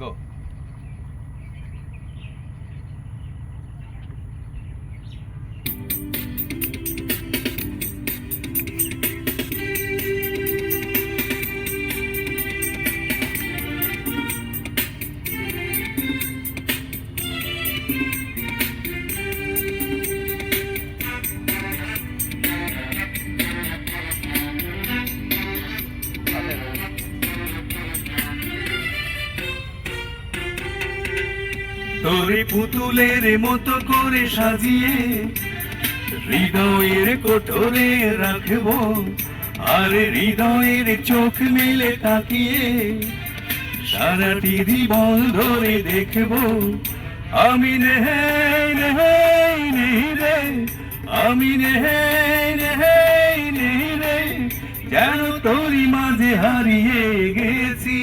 গো। তোরে পুতুলের মতো করে সাজিয়ে হৃদয়ের কোঠরে রাখবো, আর হৃদয়ের চোখ মেলে তাকিয়ে সারাটি জীবন ধরে দেখবো। আমি নেই নেই নেই রে, আমি নেই নেই নেই রে, যেন তোরই মাঝে হারিয়ে গেছি।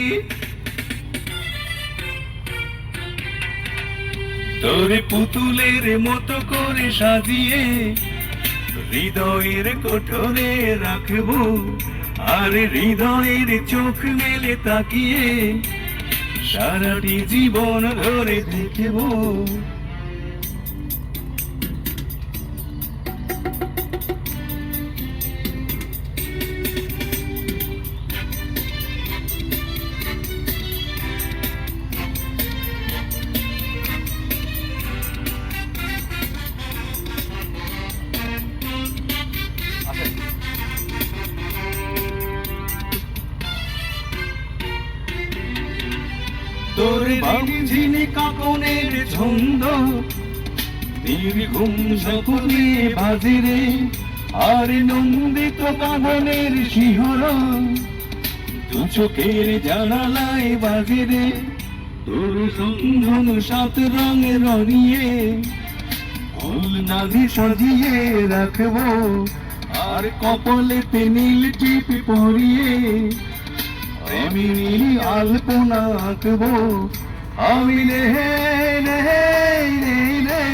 তোরে পুতুলের মতো করে সাজিয়ে হৃদয়ের কোঠরে রাখবো, আর হৃদয়ের চোখ মেলে তাকিয়ে সারাটি জীবন ধরে দেখবো। তোর বাউঝিনি কাকনের ছন্দ নির্ঘুম সকলে বাজিরে, আর নন্দিত কাঁদনের শিহরণ দু চোখের জানালায় বাজিরে। তোর সন্ধন সাত রঙে রঙিয়ে ফুল নাভি সাজিয়ে রাখবো, আর কপালেতে নীল টিপ পরিয়ে আমি নীল আলপনা আঁকবো। আমি নেই নেই নেই রে,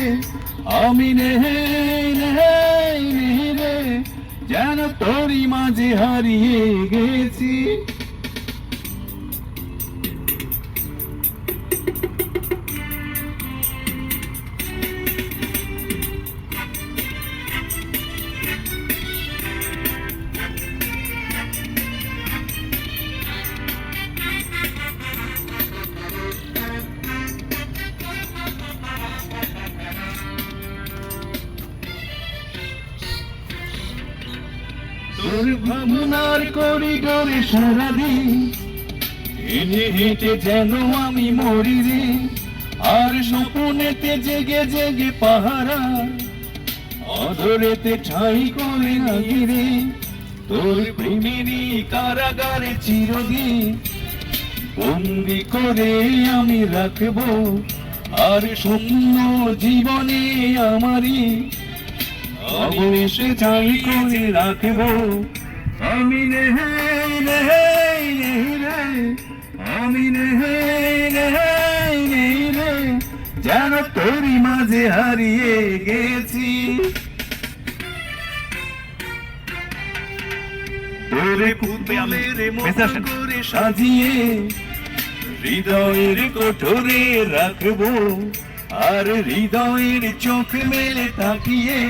আমি নেই নেই নেই রে, যেন তোরই মাঝে হারিয়ে গেছি। তোর ভাবনার করিডোরে সারাদিন হেঁটে হেঁটে যেন আমি মরি রে, আর স্বপ্নেতে জেগে জেগে পাহারা অধরেতে ঠাই করে লাগি রে। তোর প্রেমেরই কারাগারে চিরদিন বন্দি করে আমি রাখবো, আর স্বপ্ন জীবনে আমারই অবশেষে চাই করে রাখবো। আমি নেই নেই নেই রে, আমি নেই নেই নেই রে, যেন তোরই মাঝে হারিয়ে গেছি। তোরে পুতুলের মতো করে সাজিয়ে হৃদয়ের কোঠরে রাখবো, আর হৃদয়ের চোখ মেলে তাকিয়ে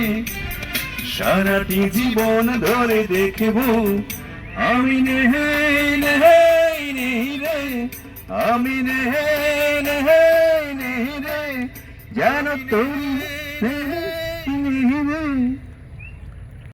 সারাটি জীবন ধরে দেখবো। আমি নেই নেই নেই রে, আমি নেই নেই নেই রে, যেন তুমি